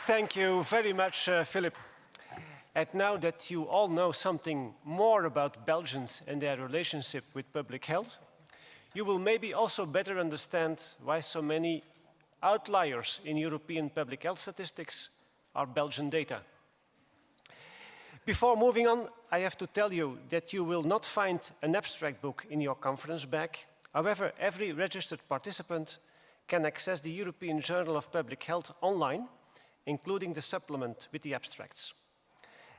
Thank you very much, Philip. And now that you all know something more about Belgians and their relationship with public health, you will maybe also better understand why so many outliers in European public health statistics are Belgian data. Before moving on, I have to tell you that you will not find an abstract book in your conference bag. However, every registered participant can access the European Journal of Public Health online, including the supplement with the abstracts.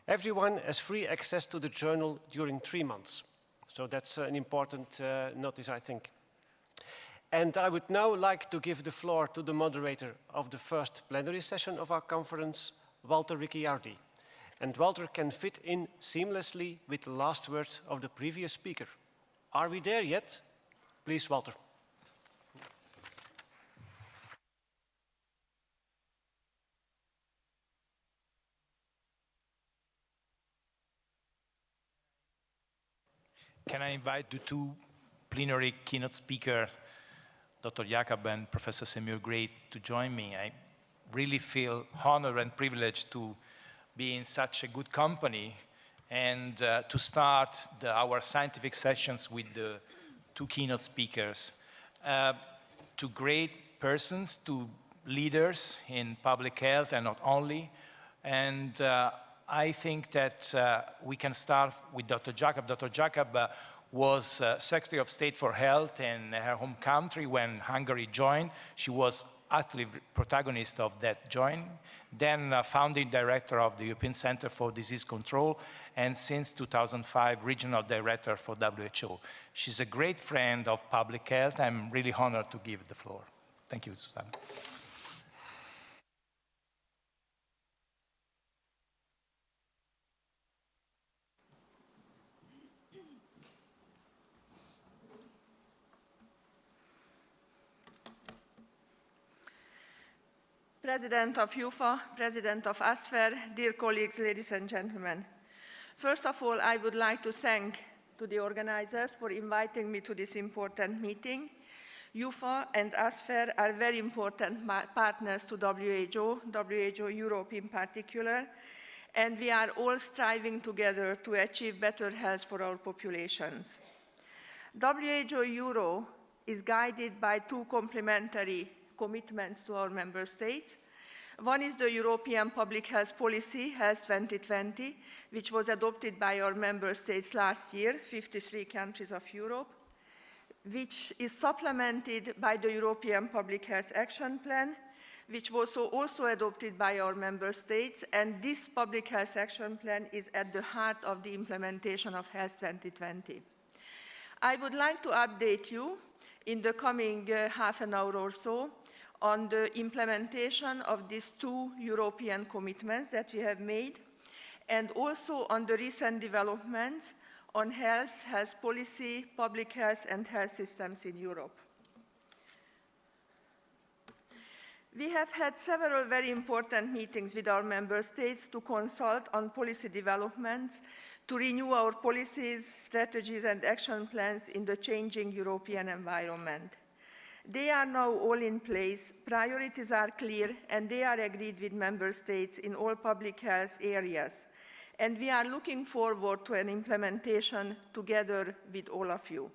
Everyone has free access to the journal during 3 months. So that's an important notice, I think. And I would now like to give the floor to the moderator of the first plenary session of our conference, Walter Ricciardi. And Walter can fit in seamlessly with the last word of the previous speaker. Are we there yet? Please, Walter. Can I invite the two plenary keynote speakers, Dr. Jakob and Professor Semir Grey, to join me? I really feel honored and privileged to be in such a good company and to start our scientific sessions with the two keynote speakers. Two great persons, two leaders in public health and not only. And I think that we can start with Dr. Jakob. Dr. Jakob was Secretary of State for Health in her home country when Hungary joined. She was active protagonist of that joining. Then founding director of the European Center for Disease Control, and since 2005, regional director for WHO. She's a great friend of public health. I'm really honored to give the floor. Thank you, Susanna. President of UFA, President of ASFER, dear colleagues, ladies and gentlemen. First of all, I would like to thank the organizers for inviting me to this important meeting. UFA and ASFER are very important partners to WHO Europe in particular, and we are all striving together to achieve better health for our populations. WHO Europe is guided by two complementary commitments to our member states. One is the European Public Health Policy, Health 2020, which was adopted by our member states last year, 53 countries of Europe, which is supplemented by the European Public Health Action Plan, which was also adopted by our member states, and this Public Health Action Plan is at the heart of the implementation of Health 2020. I would like to update you in the coming half an hour or so on the implementation of these two European commitments that we have made, and also on the recent developments on health, health policy, public health, and health systems in Europe. We have had several very important meetings with our member states to consult on policy developments, to renew our policies, strategies, and action plans in the changing European environment. They are now all in place, priorities are clear, and they are agreed with member states in all public health areas. And we are looking forward to an implementation together with all of you.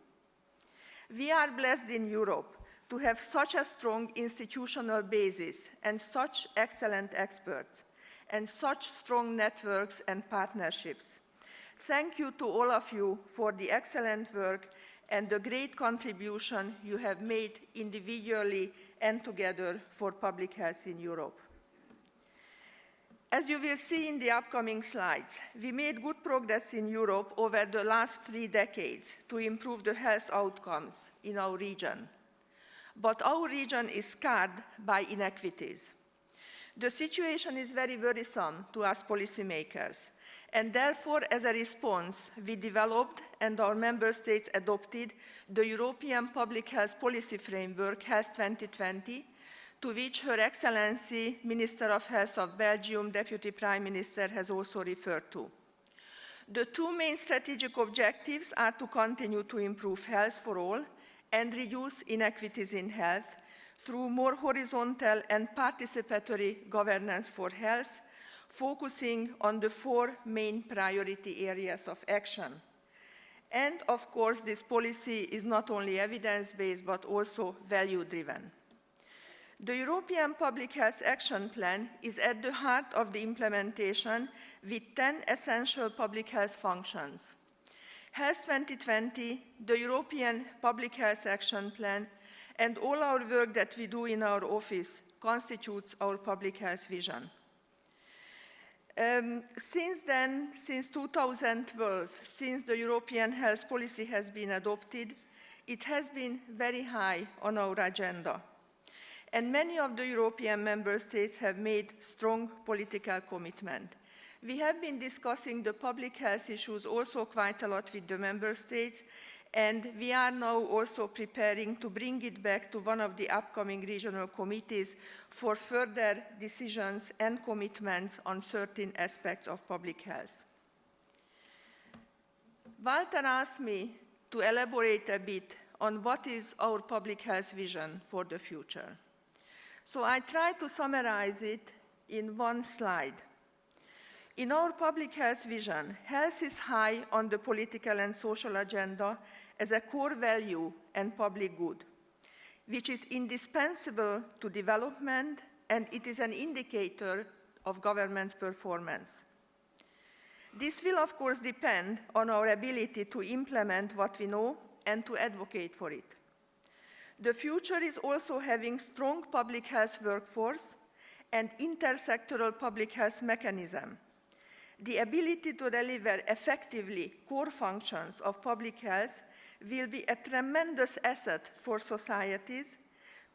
We are blessed in Europe to have such a strong institutional basis and such excellent experts and such strong networks and partnerships. Thank you to all of you for the excellent work and the great contribution you have made individually and together for public health in Europe. As you will see in the upcoming slides, we made good progress in Europe over the last 3 decades to improve the health outcomes in our region. But our region is scarred by inequities. The situation is very worrisome to us policymakers, and therefore, as a response, we developed and our member states adopted the European Public Health Policy Framework, Health 2020, to which Her Excellency, Minister of Health of Belgium, Deputy Prime Minister, has also referred to. The two main strategic objectives are to continue to improve health for all and reduce inequities in health through more horizontal and participatory governance for health, focusing on the 4 main priority areas of action. And of course, this policy is not only evidence-based, but also value-driven. The European Public Health Action Plan is at the heart of the implementation with 10 essential public health functions. Health 2020, the European Public Health Action Plan, and all our work that we do in our office constitutes our public health vision. Since then, since 2012, since the European health policy has been adopted, it has been very high on our agenda. And many of the European member states have made strong political commitment. We have been discussing the public health issues also quite a lot with the member states, and we are now also preparing to bring it back to one of the upcoming regional committees for further decisions and commitments on certain aspects of public health. Walter asked me to elaborate a bit on what is our public health vision for the future. So I try to summarize it in one slide. In our public health vision, health is high on the political and social agenda as a core value and public good, which is indispensable to development, and it is an indicator of government's performance. This will, of course, depend on our ability to implement what we know and to advocate for it. The future is also having strong public health workforce and intersectoral public health mechanism. The ability to deliver effectively core functions of public health will be a tremendous asset for societies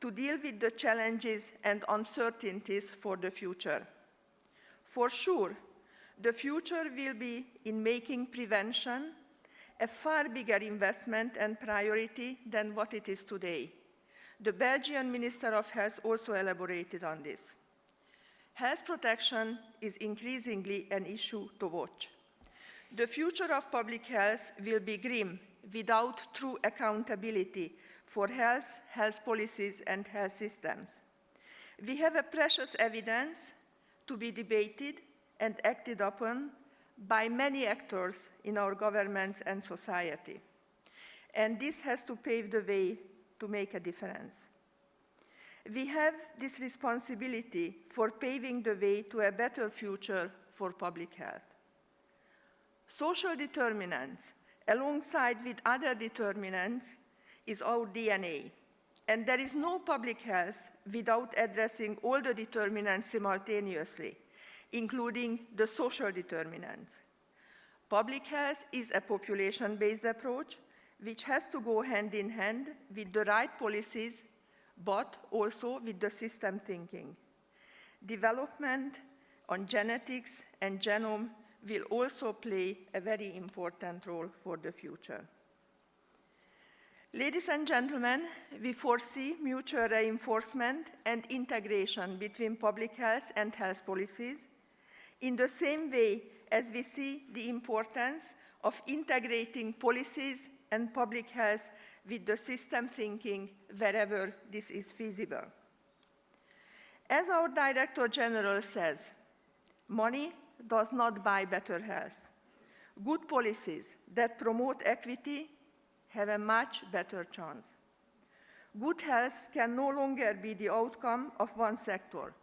to deal with the challenges and uncertainties for the future. For sure, the future will be in making prevention a far bigger investment and priority than what it is today. The Belgian Minister of Health also elaborated on this. Health protection is increasingly an issue to watch. The future of public health will be grim without true accountability for health, health policies, and health systems. We have a precious evidence to be debated and acted upon by many actors in our governments and society. And this has to pave the way to make a difference. We have this responsibility for paving the way to a better future for public health. Social determinants, alongside with other determinants, is our DNA. And there is no public health without addressing all the determinants simultaneously, including the social determinants. Public health is a population-based approach which has to go hand in hand with the right policies, but also with the system thinking. Development on genetics and genome will also play a very important role for the future. Ladies and gentlemen, we foresee mutual reinforcement and integration between public health and health policies, in the same way as we see the importance of integrating policies and public health with the system thinking wherever this is feasible. As our Director General says, money does not buy better health. Good policies that promote equity have a much better chance. Good health can no longer be the outcome of one sector,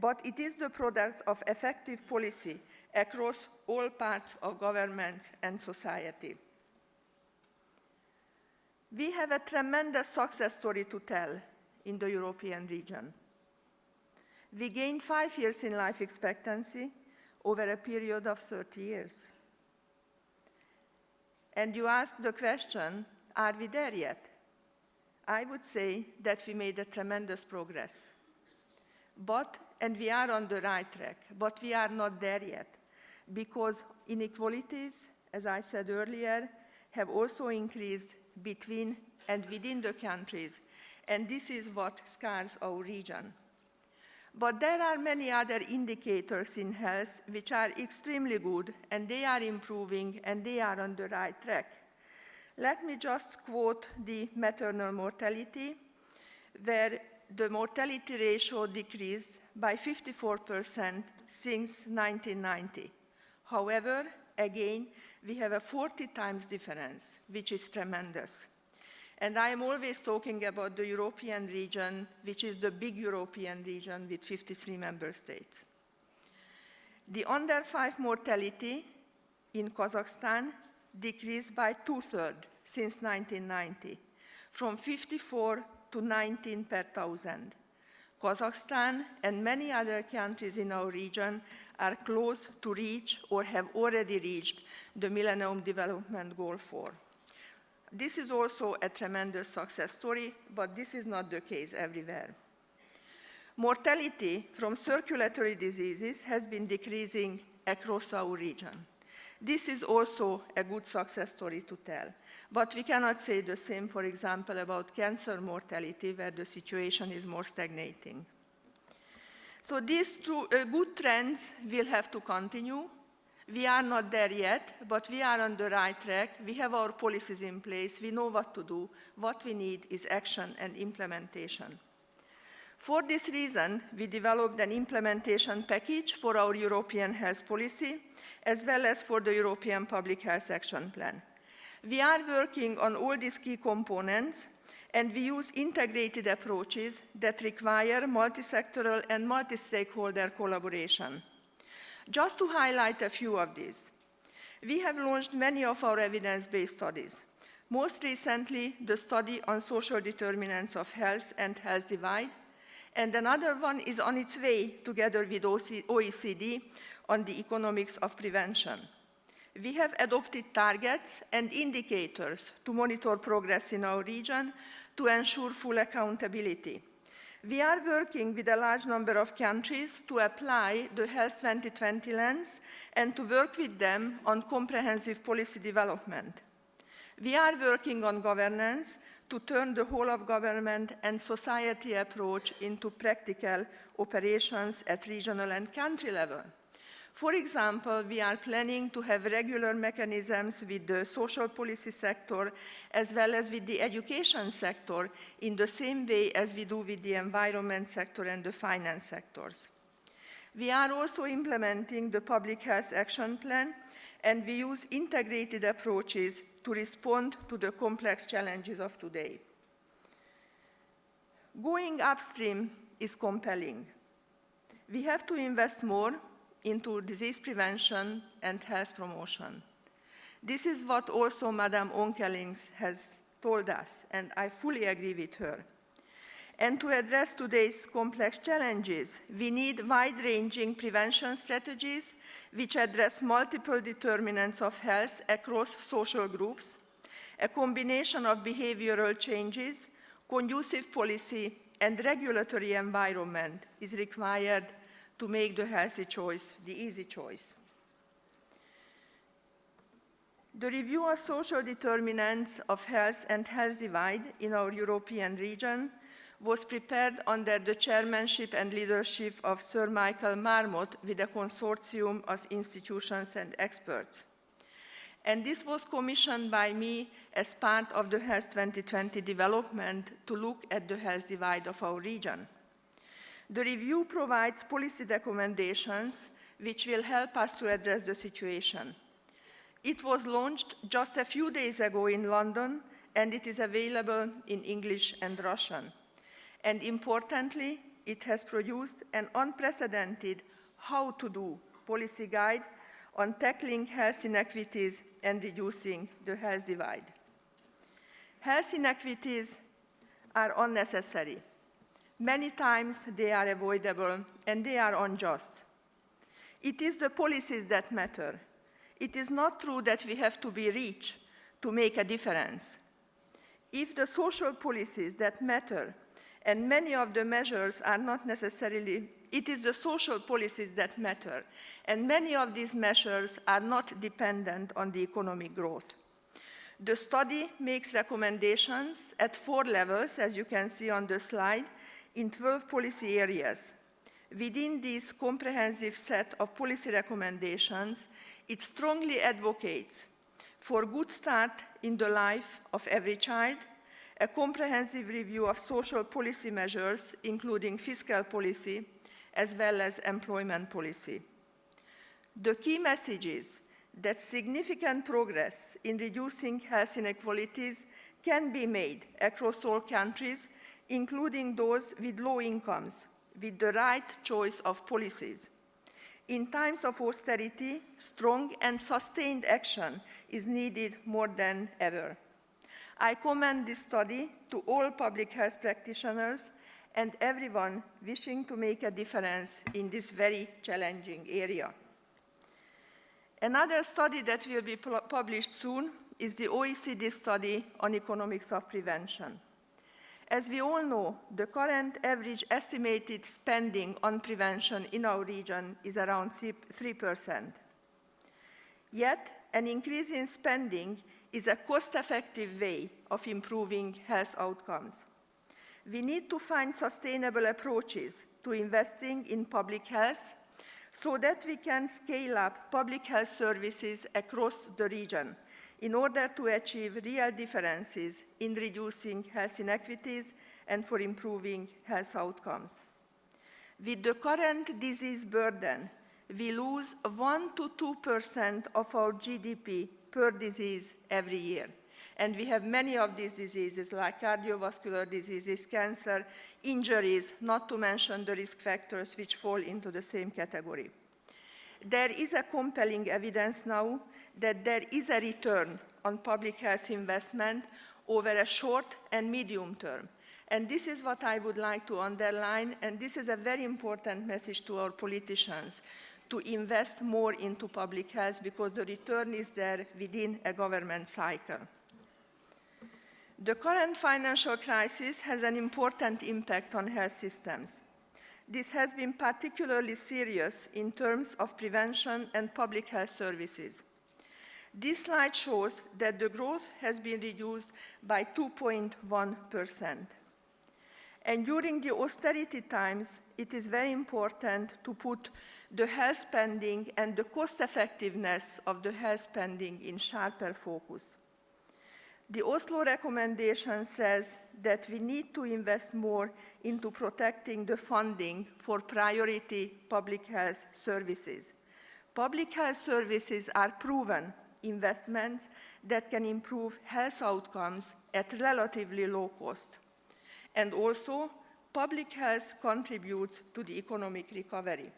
but it is the product of effective policy across all parts of government and society. We have a tremendous success story to tell in the European region. We gained 5 years in life expectancy over a period of 30 years. And you ask the question, are we there yet? I would say that we made a tremendous progress. And we are on the right track, but we are not there yet, because inequalities, as I said earlier, have also increased between and within the countries, and this is what scars our region. But there are many other indicators in health which are extremely good, and they are improving, and they are on the right track. Let me just quote the maternal mortality, where the mortality ratio decreased by 54% since 1990. However, again, we have a 40 times difference, which is tremendous. And I am always talking about the European region, which is the big European region with 53 member states. The under 5 mortality in Kazakhstan decreased by 2/3 since 1990, from 54 to 19 per 1,000. Kazakhstan and many other countries in our region are close to reach or have already reached the Millennium Development Goal 4. This is also a tremendous success story, but this is not the case everywhere. Mortality from circulatory diseases has been decreasing across our region. This is also a good success story to tell. But we cannot say the same, for example, about cancer mortality, where the situation is more stagnating. So these good trends will have to continue. We are not there yet, but we are on the right track. We have our policies in place. We know what to do. What we need is action and implementation. For this reason, we developed an implementation package for our European health policy, as well as for the European Public Health Action Plan. We are working on all these key components, and we use integrated approaches that require multi-sectoral and multi-stakeholder collaboration. Just to highlight a few of these, we have launched many of our evidence-based studies. Most recently, the study on social determinants of health and health divide, and another one is on its way together with OECD on the economics of prevention. We have adopted targets and indicators to monitor progress in our region to ensure full accountability. We are working with a large number of countries to apply the Health 2020 lens and to work with them on comprehensive policy development. We are working on governance to turn the whole of government and society approach into practical operations at regional and country level. For example, we are planning to have regular mechanisms with the social policy sector as well as with the education sector in the same way as we do with the environment sector and the finance sectors. We are also implementing the Public Health Action Plan, and we use integrated approaches to respond to the complex challenges of today. Going upstream is compelling. We have to invest more into disease prevention and health promotion. This is what also Madame Onkelings has told us, and I fully agree with her. And to address today's complex challenges, we need wide-ranging prevention strategies which address multiple determinants of health across social groups. A combination of behavioral changes, conducive policy, and regulatory environment is required to make the healthy choice the easy choice. The review of social determinants of health and health divide in our European region was prepared under the chairmanship and leadership of Sir Michael Marmot with a consortium of institutions and experts. And this was commissioned by me as part of the Health 2020 development to look at the health divide of our region. The review provides policy recommendations which will help us to address the situation. It was launched just a few days ago in London, and it is available in English and Russian. And importantly, it has produced an unprecedented how-to-do policy guide on tackling health inequities and reducing the health divide. Health inequities are unnecessary. Many times they are avoidable and they are unjust. It is the policies that matter. It is not true that we have to be rich to make a difference. If the social policies that matter, and many of the measures are not necessarily, it is the social policies that matter, and many of these measures are not dependent on the economic growth. The study makes recommendations at 4 levels, as you can see on the slide, in 12 policy areas. Within this comprehensive set of policy recommendations, it strongly advocates for a good start in the life of every child, a comprehensive review of social policy measures, including fiscal policy, as well as employment policy. The key message is that significant progress in reducing health inequalities can be made across all countries, including those with low incomes, with the right choice of policies. In times of austerity, strong and sustained action is needed more than ever. I commend this study to all public health practitioners and everyone wishing to make a difference in this very challenging area. Another study that will be published soon is the OECD study on economics of prevention. As we all know, the current average estimated spending on prevention in our region is around 3%. Yet, an increase in spending is a cost-effective way of improving health outcomes. We need to find sustainable approaches to investing in public health so that we can scale up public health services across the region in order to achieve real differences in reducing health inequities and for improving health outcomes. With the current disease burden, we lose 1 to 2% of our GDP per disease every year. And we have many of these diseases, like cardiovascular diseases, cancer, injuries, not to mention the risk factors which fall into the same category. There is a compelling evidence now that there is a return on public health investment over a short and medium term. And this is what I would like to underline, and this is a very important message to our politicians, to invest more into public health because the return is there within a government cycle. The current financial crisis has an important impact on health systems. This has been particularly serious in terms of prevention and public health services. This slide shows that the growth has been reduced by 2.1%. And during the austerity times, it is very important to put the health spending and the cost-effectiveness of the health spending in sharper focus. The Oslo recommendation says that we need to invest more into protecting the funding for priority public health services. Public health services are proven investments that can improve health outcomes at relatively low cost. And also, public health contributes to the economic recovery.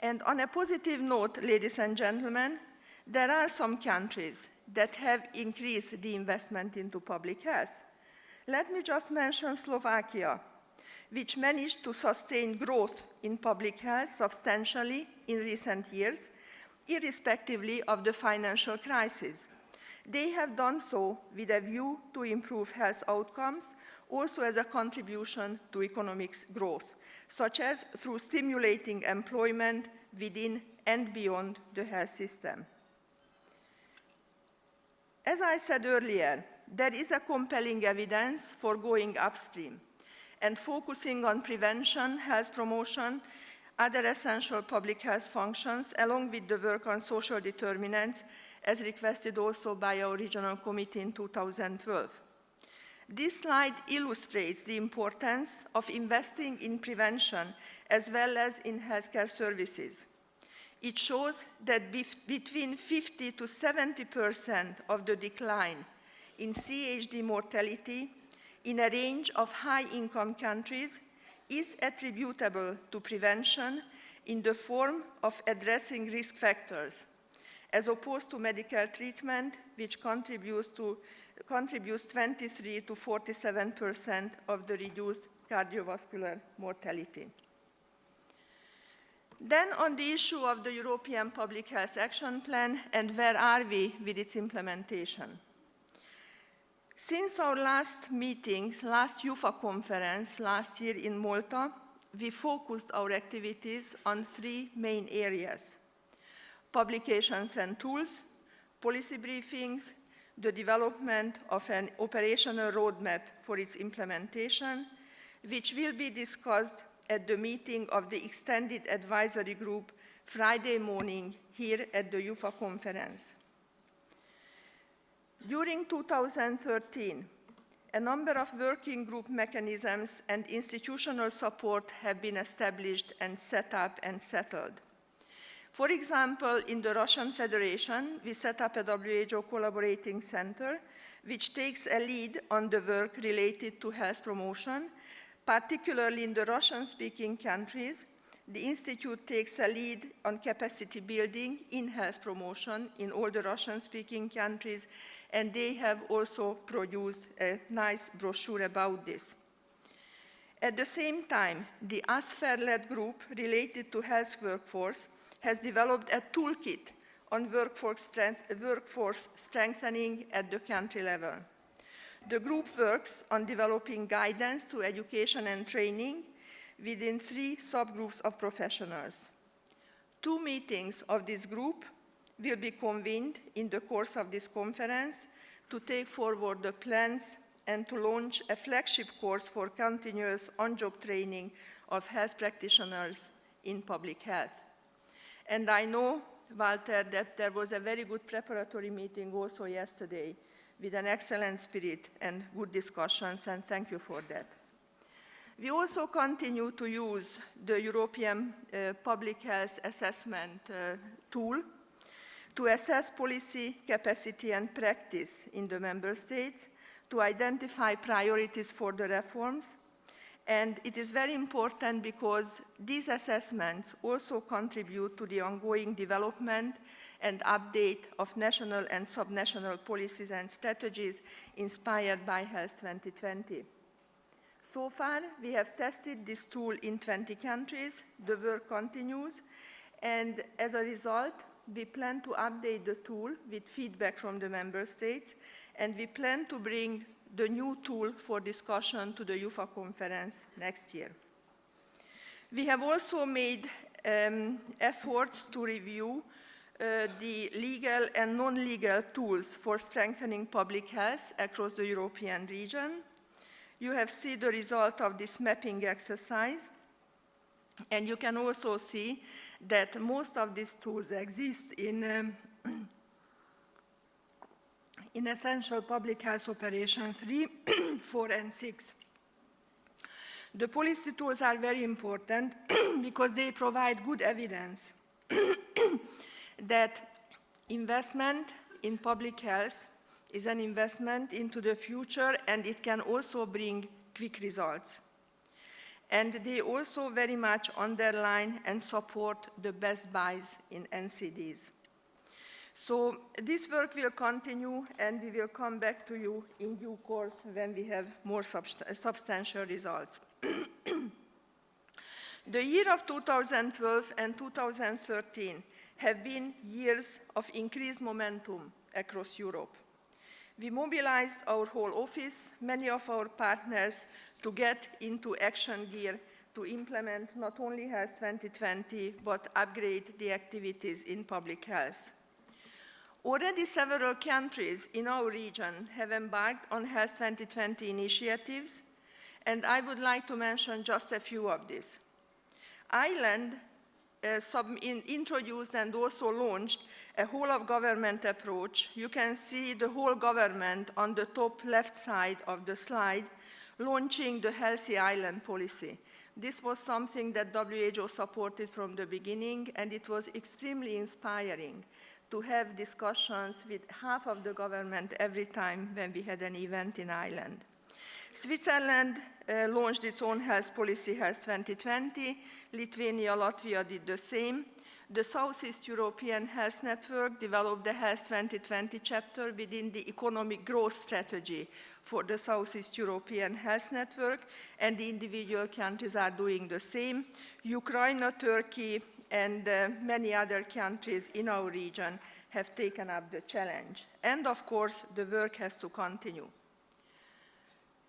And on a positive note, ladies and gentlemen, there are some countries that have increased the investment into public health. Let me just mention Slovakia, which managed to sustain growth in public health substantially in recent years, irrespectively of the financial crisis. They have done so with a view to improve health outcomes, also as a contribution to economic growth, such as through stimulating employment within and beyond the health system. As I said earlier, there is a compelling evidence for going upstream and focusing on prevention, health promotion, other essential public health functions, along with the work on social determinants, as requested also by our regional committee in 2012. This slide illustrates the importance of investing in prevention as well as in healthcare services. It shows that between 50 to 70% of the decline in CHD mortality in a range of high-income countries is attributable to prevention in the form of addressing risk factors, as opposed to medical treatment, which contributes 23 to 47% of the reduced cardiovascular mortality. Then on the issue of the European Public Health Action Plan and where are we with its implementation. Since our last meetings, last UFA conference last year in Malta, we focused our activities on 3 main areas: publications and tools, policy briefings, the development of an operational roadmap for its implementation, which will be discussed at the meeting of the Extended Advisory Group Friday morning here at the UFA conference. During 2013, A number of working group mechanisms and institutional support have been established and set up and settled. For example, in the Russian Federation, we set up a WHO collaborating center, which takes a lead on the work related to health promotion, particularly in the Russian-speaking countries. The Institute takes a lead on capacity building in health promotion in all the Russian-speaking countries, and they have also produced a nice brochure about this. At the same time, the ASFER-led group related to health workforce has developed a toolkit on workforce strengthening at the country level. The group works on developing guidance to education and training within 3 subgroups of professionals. 2 meetings of this group will be convened in the course of this conference to take forward the plans and to launch a flagship course for continuous on-job training of health practitioners in public health. And I know, Walter, that there was a very good preparatory meeting also yesterday with an excellent spirit and good discussions, and thank you for that. We also continue to use the European Public Health Assessment tool to assess policy, capacity, and practice in the member states, to identify priorities for the reforms. And it is very important because these assessments also contribute to the ongoing development and update of national and subnational policies and strategies inspired by Health 2020. So far, we have tested this tool in 20 countries. The work continues, and as a result, we plan to update the tool with feedback from the member states, and we plan to bring the new tool for discussion to the UFA conference next year. We have also made efforts to review the legal and non-legal tools for strengthening public health across the European region. You have seen the result of this mapping exercise, and you can also see that most of these tools exist in Essential Public Health Operation 3, 4, and 6. The policy tools are very important because they provide good evidence that investment in public health is an investment into the future, and it can also bring quick results. And they also very much underline and support the best buys in NCDs. So this work will continue, and we will come back to you in due course when we have more substantial results. The year of 2012 and 2013 have been years of increased momentum across Europe. We mobilized our whole office, many of our partners, to get into action gear to implement not only Health 2020, but upgrade the activities in public health. Already several countries in our region have embarked on Health 2020 initiatives, and I would like to mention just a few of these. Ireland introduced and also launched a whole-of-government approach. You can see the whole government on the top left side of the slide, launching the Healthy Ireland policy. This was something that WHO supported from the beginning, and it was extremely inspiring to have discussions with half of the government every time when we had an event in Ireland. Switzerland launched its own health policy, Health 2020. Lithuania, Latvia did the same. The Southeast European Health Network developed the Health 2020 chapter within the economic growth strategy for the Southeast European Health Network, and the individual countries are doing the same. Ukraine, Turkey, and many other countries in our region have taken up the challenge. And of course, the work has to continue.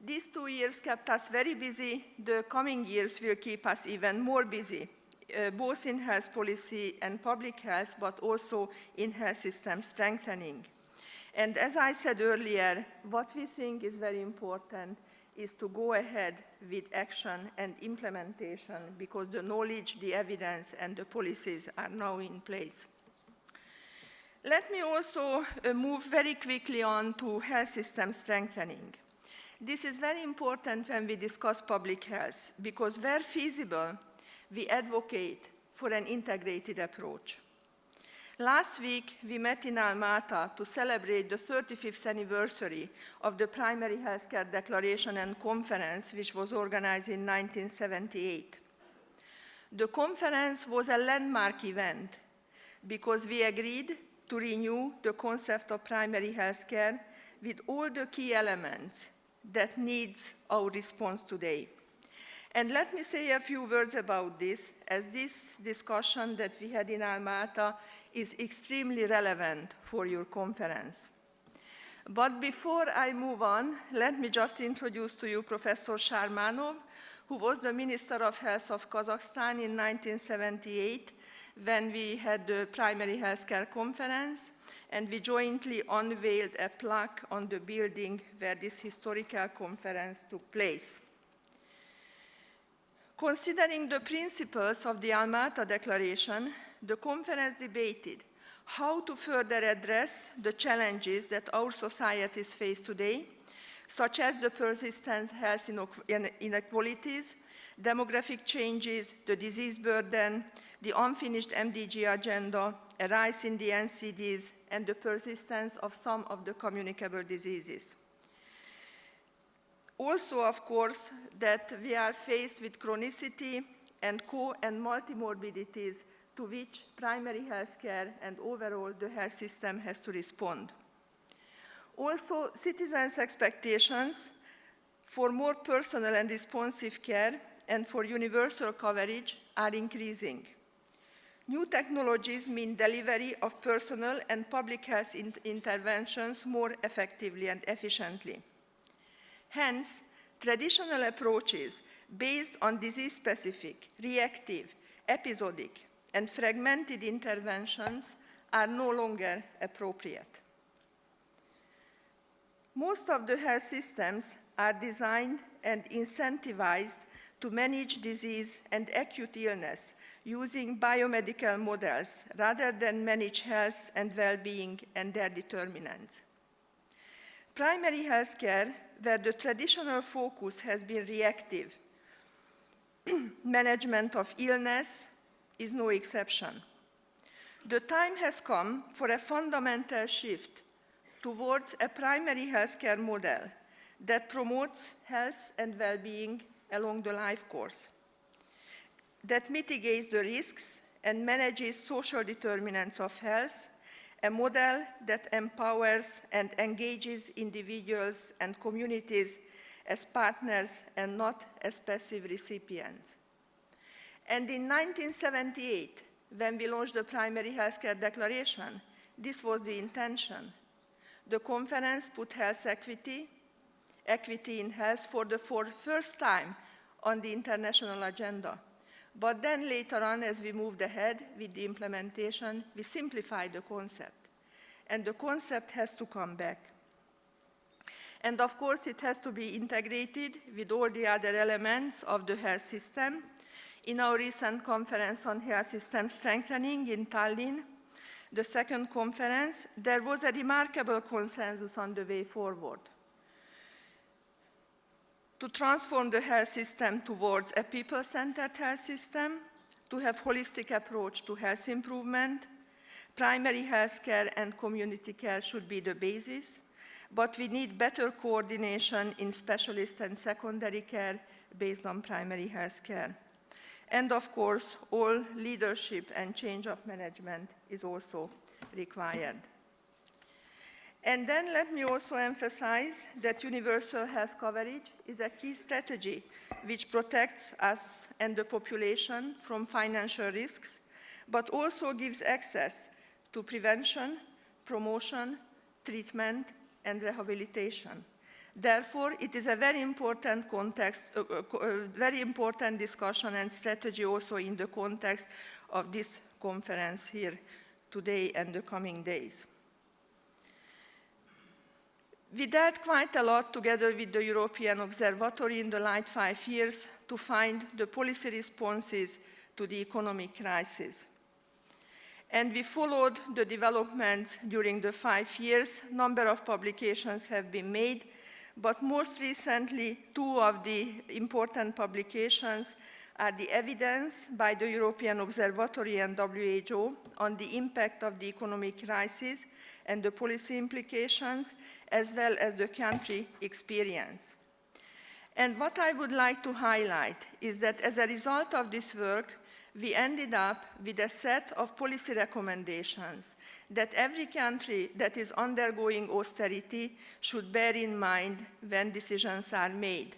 These 2 years kept us very busy. The coming years will keep us even more busy, both in health policy and public health, but also in health system strengthening. And as I said earlier, what we think is very important is to go ahead with action and implementation, because the knowledge, the evidence, and the policies are now in place. Let me also move very quickly on to health system strengthening. This is very important when we discuss public health, because where feasible, we advocate for an integrated approach. Last week, we met in Almaty to celebrate the 35th anniversary of the Primary Healthcare Declaration and Conference, which was organized in 1978. The conference was a landmark event because we agreed to renew the concept of primary healthcare with all the key elements that needs our response today. And let me say a few words about this, as this discussion that we had in Almaty is extremely relevant for your conference. But before I move on, let me just introduce to you Professor Sharmanov, who was the Minister of Health of Kazakhstan in 1978 when we had the Primary Healthcare Conference, and we jointly unveiled a plaque on the building where this historical conference took place. Considering the principles of the Almaty Declaration, the conference debated how to further address the challenges that our societies face today, such as the persistent health inequalities, demographic changes, the disease burden, the unfinished MDG agenda, a rise in the NCDs, and the persistence of some of the communicable diseases. Also, of course, that we are faced with chronicity and and multimorbidities to which primary health care and overall the health system has to respond. Also, citizens' expectations for more personal and responsive care and for universal coverage are increasing. New technologies mean delivery of personal and public health interventions more effectively and efficiently. Hence, traditional approaches based on disease-specific, reactive, episodic, and fragmented interventions are no longer appropriate. Most of the health systems are designed and incentivized to manage disease and acute illness using biomedical models rather than manage health and well-being and their determinants. Primary health care, where the traditional focus has been reactive management of illness, is no exception. The time has come for a fundamental shift towards a primary healthcare model that promotes health and well-being along the life course, that mitigates the risks and manages social determinants of health, a model that empowers and engages individuals and communities as partners and not as passive recipients. And in 1978, when we launched the Primary Healthcare Declaration, this was the intention. The conference put health equity in health for the first time on the international agenda. But then later on, as we moved ahead with the implementation, we simplified the concept. And the concept has to come back. And of course, it has to be integrated with all the other elements of the health system. In our recent conference on health system strengthening in Tallinn, the second conference, there was a remarkable consensus on the way forward. To transform the health system towards a people-centered health system, to have holistic approach to health improvement, primary health care and community care should be the basis, but we need better coordination in specialist and secondary care based on primary health care. And of course, all leadership and change of management is also required. And then let me also emphasize that universal health coverage is a key strategy which protects us and the population from financial risks, but also gives access to prevention, promotion, treatment, and rehabilitation. Therefore, it is a very important context, very important discussion and strategy also in the context of this conference here today and the coming days. We dealt quite a lot together with the European Observatory in the last 5 years to find the policy responses to the economic crisis. And we followed the developments during the 5 years. Number of publications have been made, but most recently, two of the important publications are the evidence by the European Observatory and WHO on the impact of the economic crisis and the policy implications, as well as the country experience. And what I would like to highlight is that as a result of this work, we ended up with a set of policy recommendations that every country that is undergoing austerity should bear in mind when decisions are made.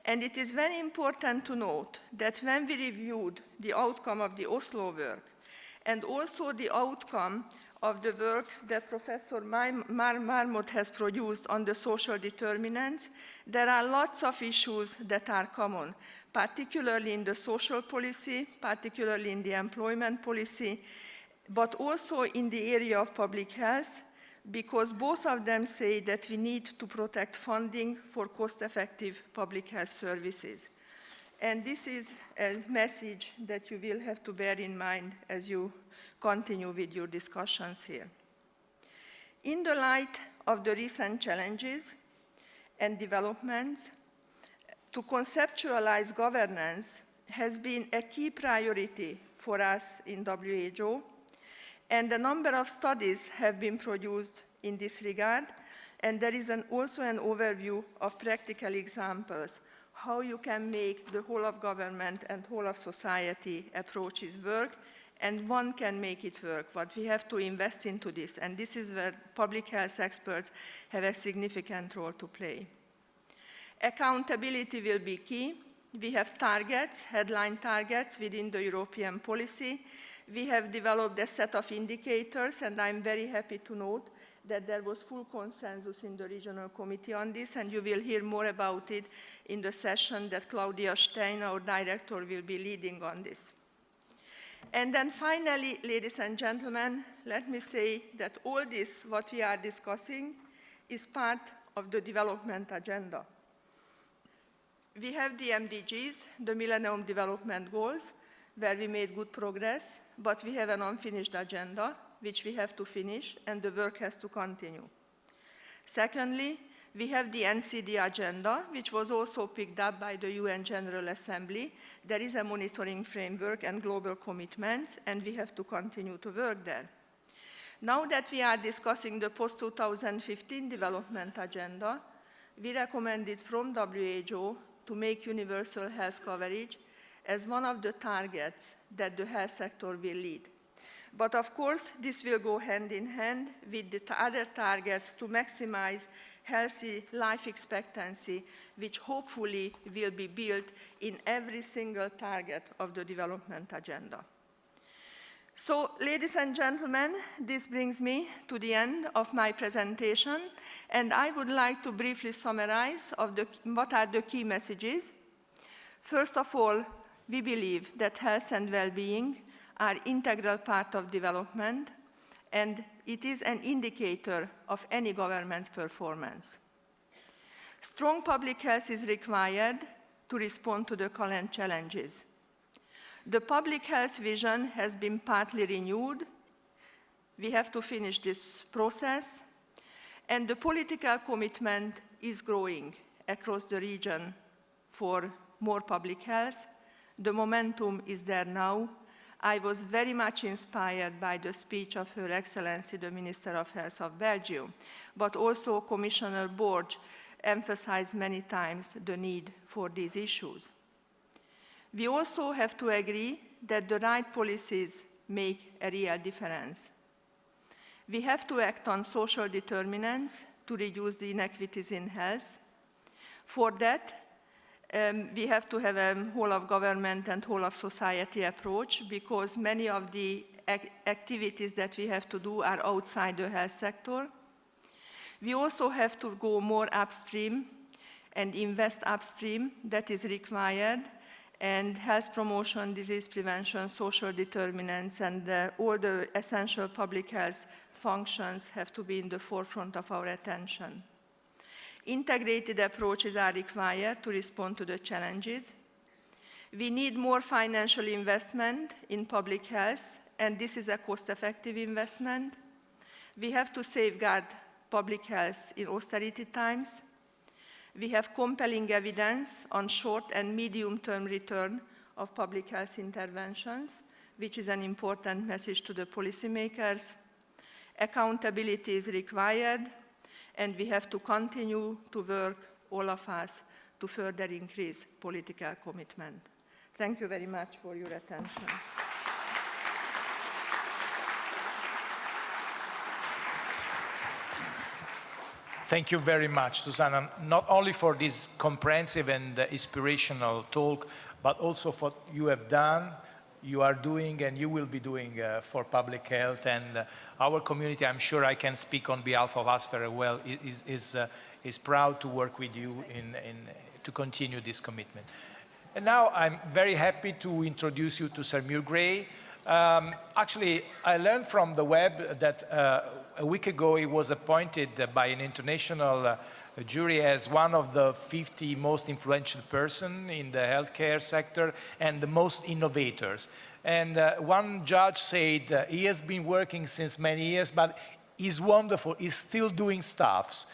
And it is very important to note that when we reviewed the outcome of the Oslo work and also the outcome of the work that Professor Marmot has produced on the social determinants, there are lots of issues that are common, particularly in the social policy, particularly in the employment policy, but also in the area of public health, because both of them say that we need to protect funding for cost-effective public health services. And this is a message that you will have to bear in mind as you continue with your discussions here. In the light of the recent challenges and developments, to conceptualize governance has been a key priority for us in WHO, and a number of studies have been produced in this regard, and there is also an overview of practical examples, how you can make the whole of government and whole of society approaches work, and one can make it work, but we have to invest into this, and this is where public health experts have a significant role to play. Accountability will be key. We have targets, headline targets within the European policy. We have developed a set of indicators, and I'm very happy to note that there was full consensus in the regional committee on this, and you will hear more about it in the session that Claudia Stein, our director, will be leading on this. And then finally, ladies and gentlemen, let me say that all this, what we are discussing, is part of the development agenda. We have the MDGs, the Millennium Development Goals, where we made good progress, but we have an unfinished agenda, which we have to finish, and the work has to continue. Secondly, we have the NCD agenda, which was also picked up by the UN General Assembly. There is a monitoring framework and global commitments, and we have to continue to work there. Now that we are discussing the post-2015 development agenda, we recommended from WHO to make universal health coverage as one of the targets that the health sector will lead. But of course, this will go hand in hand with the other targets to maximize healthy life expectancy, which hopefully will be built in every single target of the development agenda. So, ladies and gentlemen, this brings me to the end of my presentation, and I would like to briefly summarize what are the key messages. First of all, we believe that health and well-being are an integral part of development, and it is an indicator of any government's performance. Strong public health is required to respond to the current challenges. The public health vision has been partly renewed. We have to finish this process, and the political commitment is growing across the region for more public health. The momentum is there now. I was very much inspired by the speech of Her Excellency, the Minister of Health of Belgium, but also Commissioner Borg emphasized many times the need for these issues. We also have to agree that the right policies make a real difference. We have to act on social determinants to reduce the inequities in health. For that, we have to have a whole of government and whole of society approach, because many of the activities that we have to do are outside the health sector. We also have to go more upstream and invest upstream. That is required. And health promotion, disease prevention, social determinants, and all the essential public health functions have to be in the forefront of our attention. Integrated approaches are required to respond to the challenges. We need more financial investment in public health, and this is a cost-effective investment. We have to safeguard public health in austerity times. We have compelling evidence on short and medium-term return of public health interventions, which is an important message to the policymakers. Accountability is required, and we have to continue to work, all of us, to further increase political commitment. Thank you very much for your attention. Thank you very much, Susanna, not only for this comprehensive and inspirational talk, but also for what you have done, you are doing, and you will be doing for public health. And our community, I'm sure I can speak on behalf of us very well, is proud to work with you to continue this commitment. And now I'm very happy to introduce you to Sir Muir Gray. Actually, I learned from the web that a week ago he was appointed by an international jury as one of the 50 most influential persons in the healthcare sector and the most innovators. And one judge said he has been working since many years, but he's wonderful, he's still doing stuff.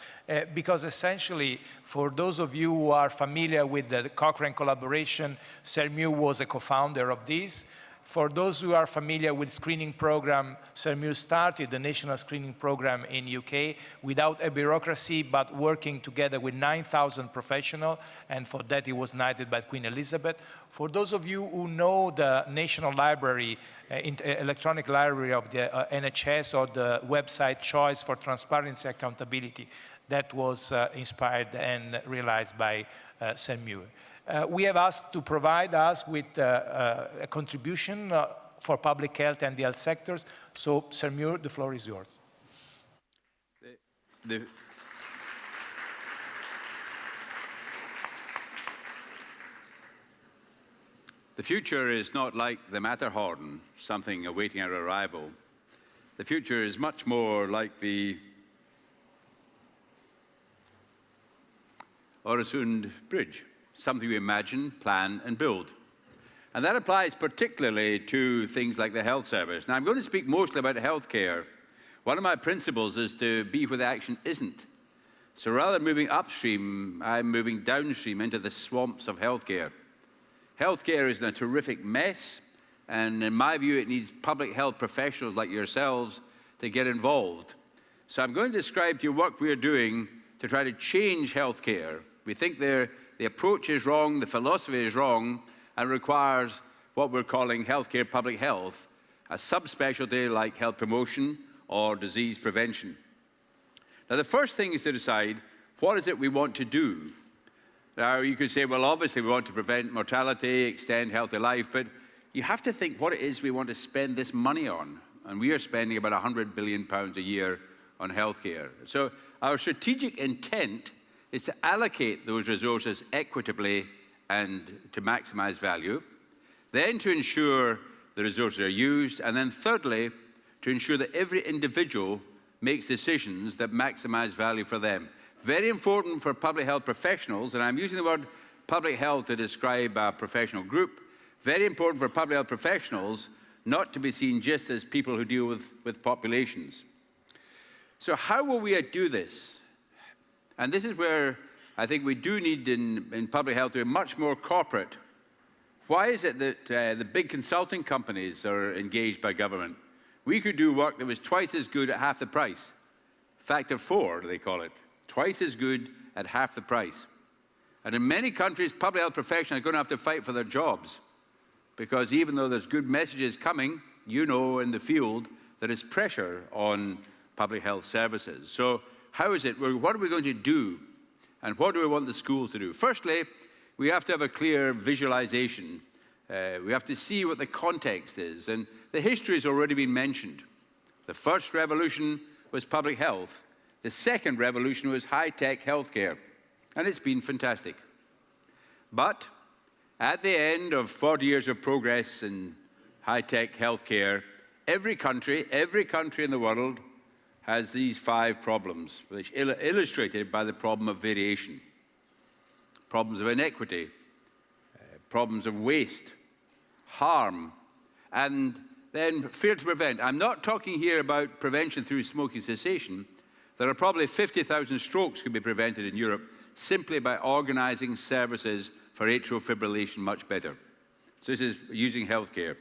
Because essentially, for those of you who are familiar with the Cochrane collaboration, Sir Muir was a co-founder of this. For those who are familiar with screening program, Sir Muir started the national screening program in UK without a bureaucracy, but working together with 9,000 professionals, and for that he was knighted by Queen Elizabeth. For those of you who know the National Library, electronic library of the NHS, or the website Choice for Transparency Accountability, that was inspired and realized by Sir Muir. We have asked to provide us with a contribution for public health and the health sectors. So, Sir Muir, the floor is yours. The future is not like the Matterhorn, something awaiting our arrival. The future is much more like the Öresund Bridge, something we imagine, plan, and build. And that applies particularly to things like the health service. Now, I'm going to speak mostly about healthcare. One of my principles is to be where the action isn't. So rather than moving upstream, I'm moving downstream into the swamps of healthcare. Healthcare is in a terrific mess, and in my view, it needs public health professionals like yourselves to get involved. So I'm going to describe to you what we're doing to try to change healthcare. We think the approach is wrong, the philosophy is wrong, and requires what we're calling healthcare public health, a subspecialty like health promotion or disease prevention. Now, the first thing is to decide what is it we want to do. Now, you could say, well, obviously we want to prevent mortality, extend healthy life, but you have to think what it is we want to spend this money on. And we are spending about £100 billion a year on healthcare. So our strategic intent is to allocate those resources equitably and to maximize value, then to ensure the resources are used, and then thirdly, to ensure that every individual makes decisions that maximize value for them. Very important for public health professionals, and I'm using the word public health to describe a professional group, very important for public health professionals not to be seen just as people who deal with populations. So how will we do this? And this is where I think we do need in public health to be much more corporate. Why is it that the big consulting companies are engaged by government? We could do work that was twice as good at half the price. Factor 4, they call it. Twice as good at half the price. And in many countries, public health professionals are going to have to fight for their jobs, because even though there's good messages coming, you know in the field there is pressure on public health services. So how is it, what are we going to do? And what do we want the schools to do? Firstly, we have to have a clear visualization. We have to see what the context is. And the history has already been mentioned. The first revolution was public health. The second revolution was high-tech healthcare. And it's been fantastic. But at the end of 40 years of progress in high-tech healthcare, every country in the world has these 5 problems, which are illustrated by the problem of variation. Problems of inequity, problems of waste, harm, and then failure to prevent. I'm not talking here about prevention through smoking cessation. There are probably 50,000 strokes could be prevented in Europe simply by organizing services for atrial fibrillation much better. So this is using healthcare.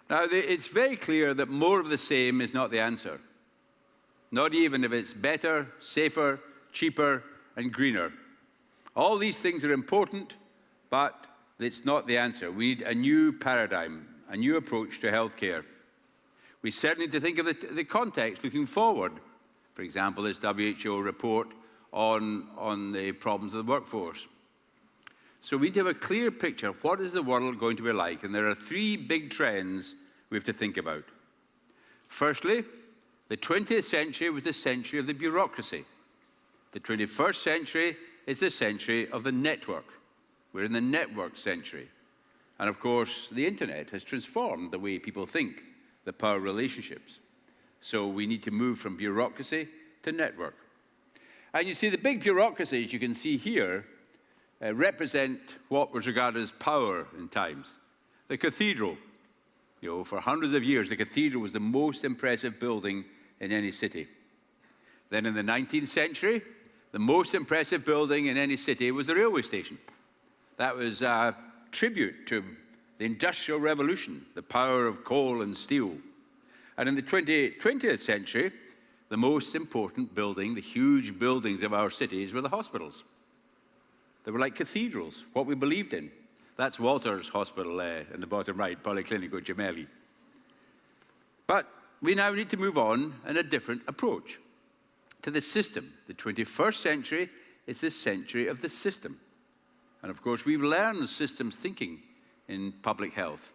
Now, it's very clear that more of the same is not the answer. Not even if it's better, safer, cheaper, and greener. All these things are important, but it's not the answer. We need a new paradigm, a new approach to healthcare. We certainly need to think of the context looking forward. For example, this WHO report on the problems of the workforce. So we need to have a clear picture of what is the world going to be like, and there are three big trends we have to think about. Firstly, the 20th century was the century of the bureaucracy. The 21st century is the century of the network. We're in the network century. And of course, the internet has transformed the way people think, the power relationships. So we need to move from bureaucracy to network. And you see, the big bureaucracies you can see here represent what was regarded as power in times. The cathedral. You know, for hundreds of years, the cathedral was the most impressive building in any city. Then in the 19th century, the most impressive building in any city was the railway station. That was a tribute to the Industrial Revolution, the power of coal and steel. And in the 20th century, the most important building, the huge buildings of our cities, were the hospitals. They were like cathedrals, what we believed in. That's Walter's Hospital in the bottom right, Policlinico Gemelli. But we now need to move on in a different approach to the system. The 21st century is the century of the system. And of course, we've learned systems thinking in public health,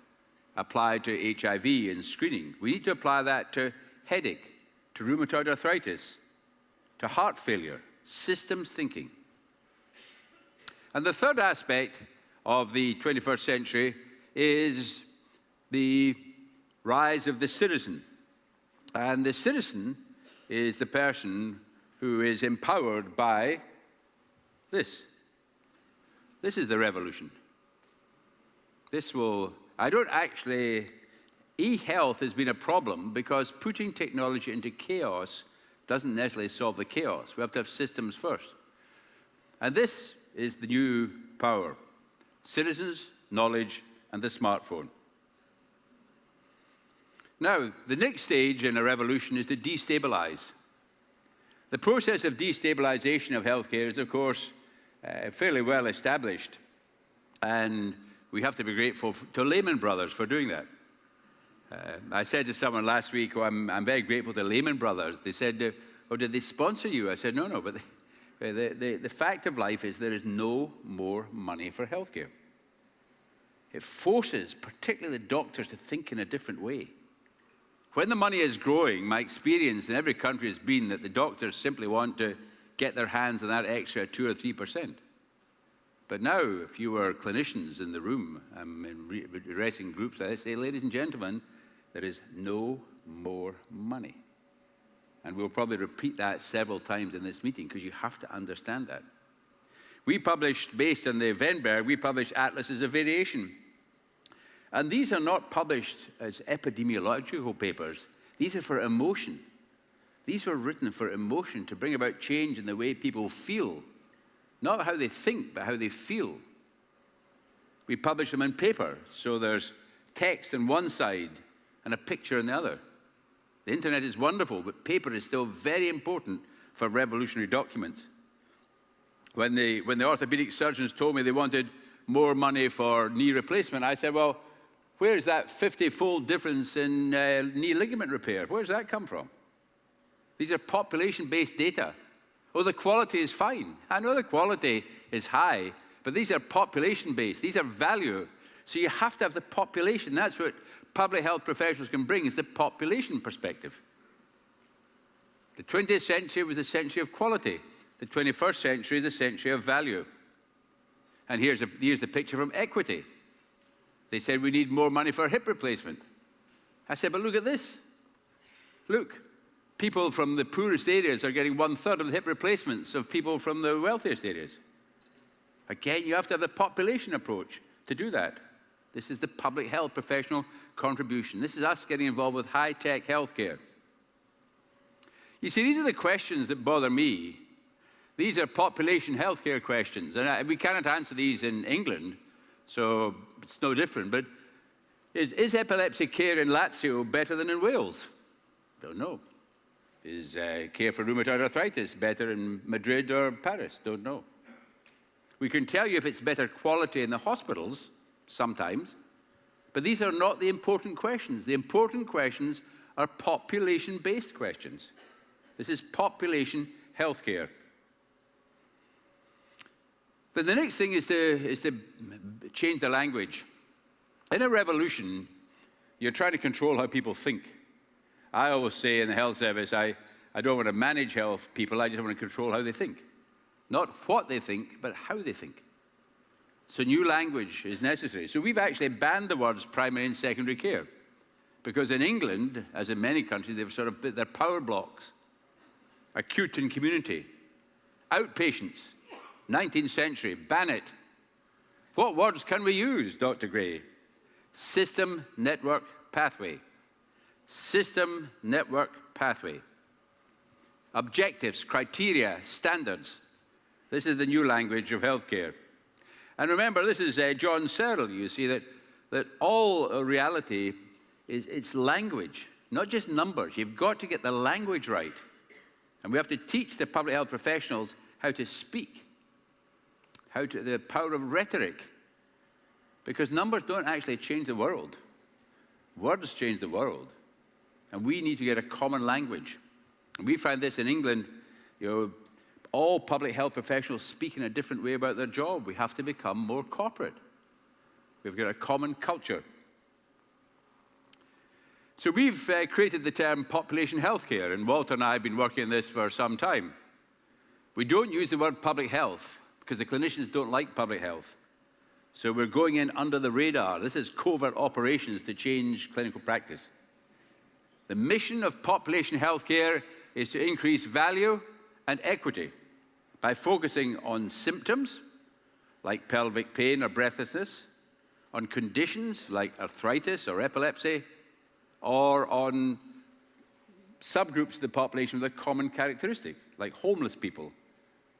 applied to HIV and screening. We need to apply that to headache, to rheumatoid arthritis, to heart failure, systems thinking. And the third aspect of the 21st century is the rise of the citizen. And the citizen is the person who is empowered by this. This is the revolution. This will, e-health has been a problem because putting technology into chaos doesn't necessarily solve the chaos. We have to have systems first. And this is the new power. Citizens, knowledge, and the smartphone. Now, the next stage in a revolution is to destabilize. The process of destabilization of healthcare is, of course, fairly well established. And we have to be grateful to Lehman Brothers for doing that. I said to someone last week, I'm very grateful to Lehman Brothers. They said, oh, did they sponsor you? I said, no, but the fact of life is there is no more money for healthcare. It forces, particularly the doctors, to think in a different way. When the money is growing, my experience in every country has been that the doctors simply want to get their hands on that extra 2 or 3%. But now, if you were clinicians in the room, in addressing groups, I say, ladies and gentlemen, there is no more money. And we'll probably repeat that several times in this meeting because you have to understand that. We published, based on the Venberg, we published atlases of variation. And these are not published as epidemiological papers. These are for emotion. These were written for emotion, to bring about change in the way people feel. Not how they think, but how they feel. We publish them in paper, so there's text on one side and a picture on the other. The internet is wonderful, but paper is still very important for revolutionary documents. When the orthopedic surgeons told me they wanted more money for knee replacement, I said, well, where's that 50-fold difference in knee ligament repair? Where does that come from? These are population-based data. Oh, the quality is fine. I know the quality is high, but these are population-based. These are value. So you have to have the population. That's what public health professionals can bring, is the population perspective. The 20th century was the century of quality. The 21st century is the century of value. And here's the picture from Equity. They said we need more money for hip replacement. I said, but look at this. Look, people from the poorest areas are getting 1/3 of the hip replacements of people from the wealthiest areas. Again, you have to have the population approach to do that. This is the public health professional contribution. This is us getting involved with high-tech healthcare. You see, these are the questions that bother me. These are population healthcare questions, and we cannot answer these in England, so it's no different. But is epilepsy care in Lazio better than in Wales? Don't know. Is care for rheumatoid arthritis better in Madrid or Paris? Don't know. We can tell you if it's better quality in the hospitals, sometimes, but these are not the important questions. The important questions are population-based questions. This is population healthcare. But the next thing is to change the language. In a revolution, you're trying to control how people think. I always say in the health service, I don't want to manage health people, I just want to control how they think. Not what they think, but how they think. So new language is necessary. So we've actually banned the words primary and secondary care, because in England, as in many countries, they've sort of, they're power blocks. Acute and community. Outpatients. 19th century, ban it. What words can we use, Dr. Gray? System, network, pathway. System, network, pathway. Objectives, criteria, standards. This is the new language of healthcare. And remember, this is John Searle. You see that all reality it's language, not just numbers. You've got to get the language right. And we have to teach the public health professionals how to speak, the power of rhetoric. Because numbers don't actually change the world. Words change the world. And we need to get a common language. And we find this in England, all public health professionals speak in a different way about their job. We have to become more corporate. We've got a common culture. So we've created the term population healthcare, and Walter and I have been working on this for some time. We don't use the word public health because the clinicians don't like public health. So we're going in under the radar. This is covert operations to change clinical practice. The mission of population healthcare is to increase value and equity by focusing on symptoms like pelvic pain or breathlessness, on conditions like arthritis or epilepsy, or on subgroups of the population with a common characteristic, like homeless people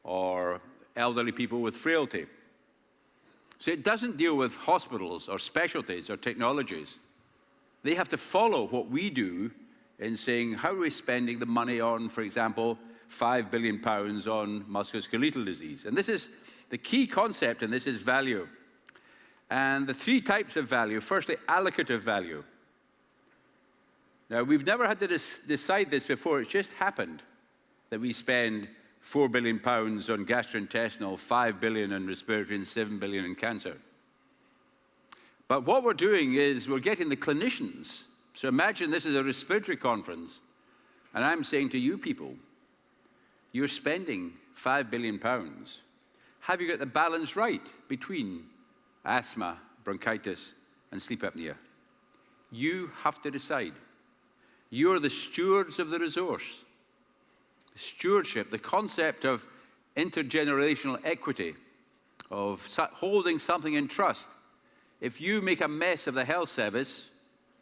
or elderly people with frailty. So it doesn't deal with hospitals or specialties or technologies. They have to follow what we do in saying, how are we spending the money on, for example, £5 billion on musculoskeletal disease? And this is the key concept, and this is value. And the three types of value, firstly, allocative value. Now, we've never had to decide this before. It's just happened that we spend £4 billion on gastrointestinal, £5 billion on respiratory, and £7 billion in cancer. But what we're doing is we're getting the clinicians. So imagine this is a respiratory conference, and I'm saying to you people, you're spending £5 billion. Have you got the balance right between asthma, bronchitis, and sleep apnea? You have to decide. You're the stewards of the resource. Stewardship, the concept of intergenerational equity, of holding something in trust. If you make a mess of the health service,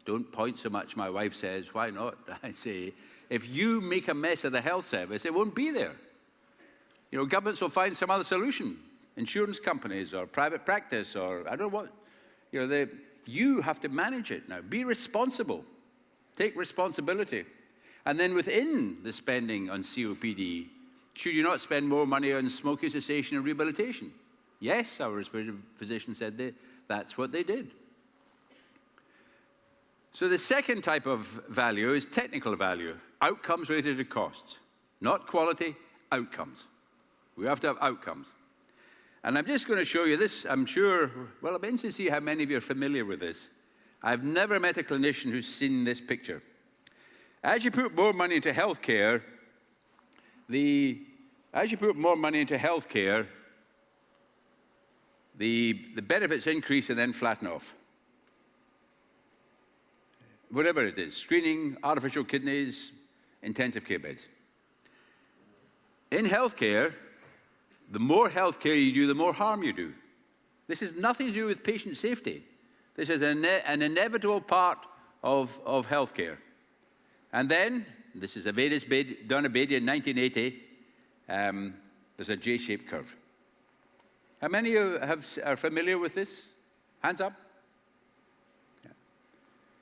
don't point so much, my wife says, why not? I say, if you make a mess of the health service, it won't be there. Governments will find some other solution. Insurance companies or private practice or I don't know what. You have to manage it now. Be responsible. Take responsibility. And then within the spending on COPD, should you not spend more money on smoking cessation and rehabilitation? Yes, our respiratory physician said that's what they did. So the second type of value is technical value, outcomes related to costs. Not quality, outcomes. We have to have outcomes. And I'm just going to show you this. I'm sure, well, I'm interested to see how many of you are familiar with this. I've never met a clinician who's seen this picture. As you put more money into healthcare, the benefits increase and then flatten off. Whatever it is, screening, artificial kidneys, intensive care beds. In healthcare, the more healthcare you do, the more harm you do. This has nothing to do with patient safety. This is an inevitable part of healthcare. And then, this is Donna Beatty in 1980, There's a J-shaped curve. How many of you are familiar with this? Hands up. Yeah.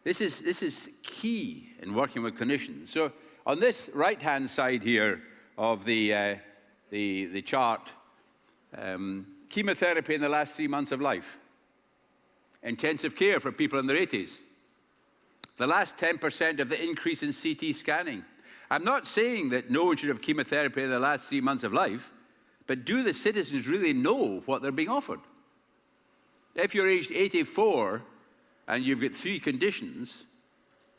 This is key in working with clinicians. So on this right-hand side here of the chart, chemotherapy in the last 3 months of life, intensive care for people in their 80s, the last 10% of the increase in CT scanning. I'm not saying that no one should have chemotherapy in the last 3 months of life, but do the citizens really know what they're being offered? If you're aged 84 and you've got 3 conditions,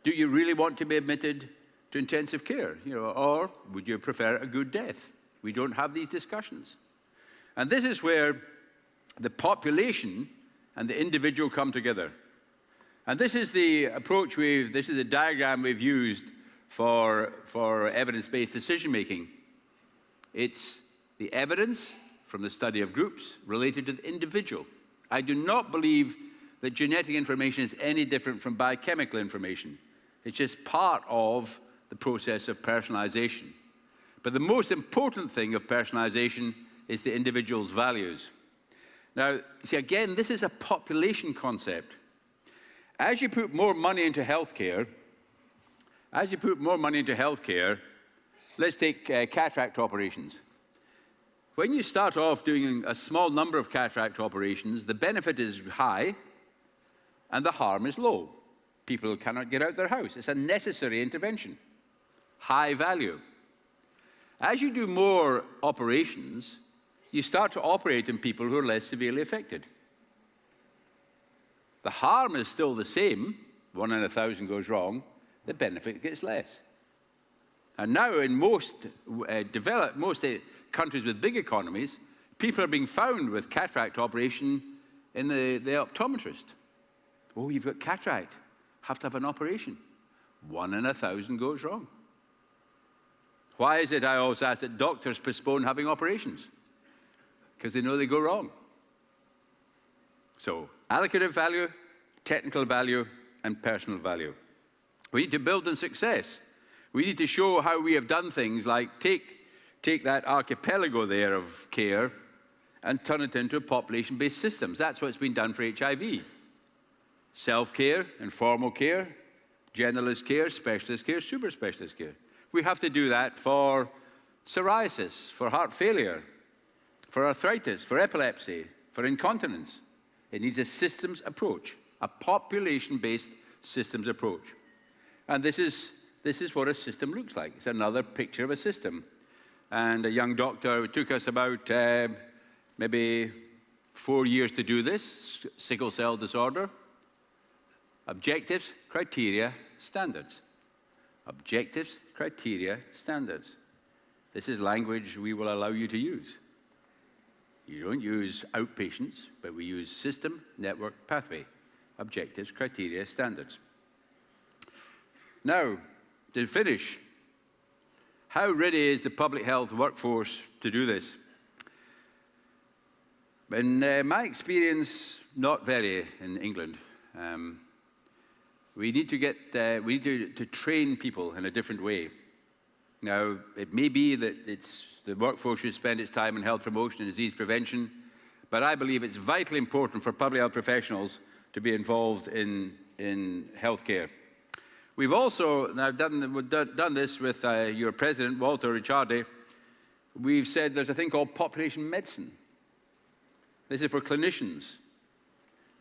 do you really want to be admitted to intensive care? Or would you prefer a good death? We don't have these discussions. And this is where the population and the individual come together. And this is the approach this is the diagram we've used for evidence-based decision-making. It's the evidence from the study of groups related to the individual. I do not believe that genetic information is any different from biochemical information. It's just part of the process of personalization. But the most important thing of personalization is the individual's values. Now, see, again, this is a population concept. As you put more money into healthcare, let's take cataract operations. When you start off doing a small number of cataract operations, the benefit is high and the harm is low. People cannot get out their house. It's a necessary intervention. High value. As you do more operations, you start to operate in people who are less severely affected. The harm is still the same. 1 in 1,000 goes wrong. The benefit gets less. And now in most countries with big economies, people are being found with cataract operation in the optometrist. Oh, you've got cataract. Have to have an operation. 1 in 1,000 goes wrong. Why is it, I always ask, that doctors postpone having operations? Because they know they go wrong. So, allocative value, technical value, and personal value. We need to build on success. We need to show how we have done things like take that archipelago there of care and turn it into population-based systems. That's what's been done for HIV. Self-care, informal care, generalist care, specialist care, super specialist care. We have to do that for psoriasis, for heart failure, for arthritis, for epilepsy, for incontinence. It needs a systems approach, a population-based systems approach. And this is what a system looks like. It's another picture of a system. And a young doctor, it took us about maybe 4 years to do this, sickle cell disorder. Objectives, criteria, standards. Objectives, criteria, standards. This is language we will allow you to use. You don't use outpatients, but we use system, network, pathway. Objectives, criteria, standards. Now, to finish, how ready is the public health workforce to do this? In my experience, not very in England. We need to train people in a different way. Now, it may be that the workforce should spend its time in health promotion and disease prevention, but I believe it's vitally important for public health professionals to be involved in healthcare. We've also now done this with your president, Walter Ricciardi. We've said there's a thing called population medicine. This is for clinicians.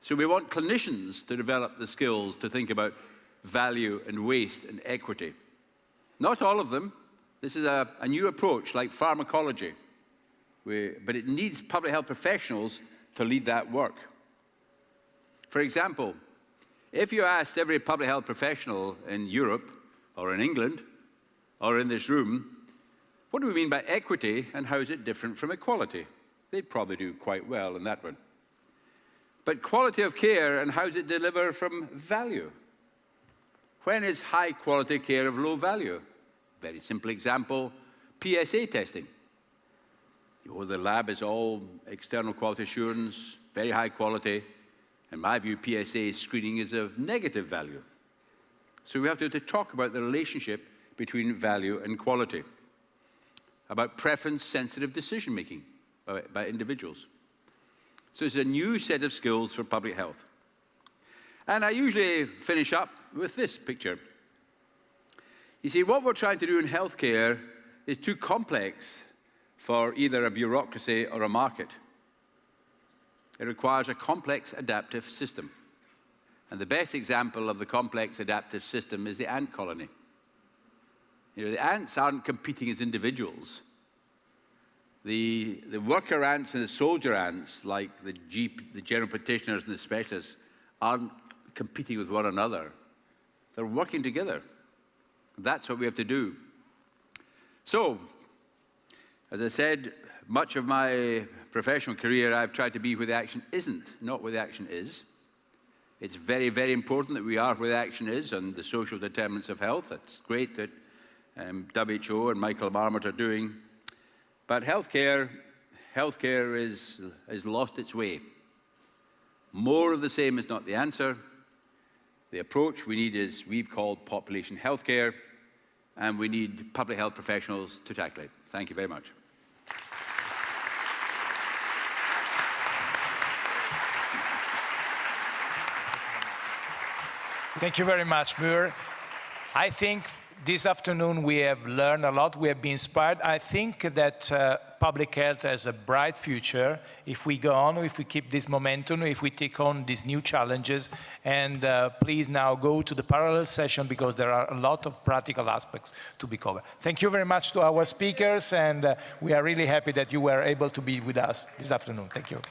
So we want clinicians to develop the skills to think about value and waste and equity. Not all of them. This is a new approach like pharmacology. But it needs public health professionals to lead that work. For example, if you asked every public health professional in Europe or in England or in this room, what do we mean by equity and how is it different from equality? They'd probably do quite well in that one. But quality of care and how does it deliver from value? When is high quality care of low value? Very simple example, PSA testing. The lab is all external quality assurance, very high quality. In my view, PSA screening is of negative value. So we have to talk about the relationship between value and quality. about preference-sensitive decision-making by individuals. So it's a new set of skills for public health. And I usually finish up with this picture. You see, what we're trying to do in healthcare is too complex for either a bureaucracy or a market. It requires a complex adaptive system. And the best example of the complex adaptive system is the ant colony. You know, the ants aren't competing as individuals. The worker ants and the soldier ants, like the general practitioners and the specialists, aren't competing with one another. They're working together. That's what we have to do. So, as I said, much of my professional career, I've tried to be where the action isn't, not where the action is. It's very, very important that we are where the action is on the social determinants of health. It's great that WHO and Michael Marmot are doing. But healthcare has lost its way. More of the same is not the answer. The approach we need is we've called population healthcare, and we need public health professionals to tackle it. Thank you very much. Thank you very much, Muir. I think this afternoon we have learned a lot, we have been inspired. I think that public health has a bright future if we go on, if we keep this momentum, if we take on these new challenges. And please now go to the parallel session because there are a lot of practical aspects to be covered. Thank you very much to our speakers, and we are really happy that you were able to be with us this afternoon. Thank you.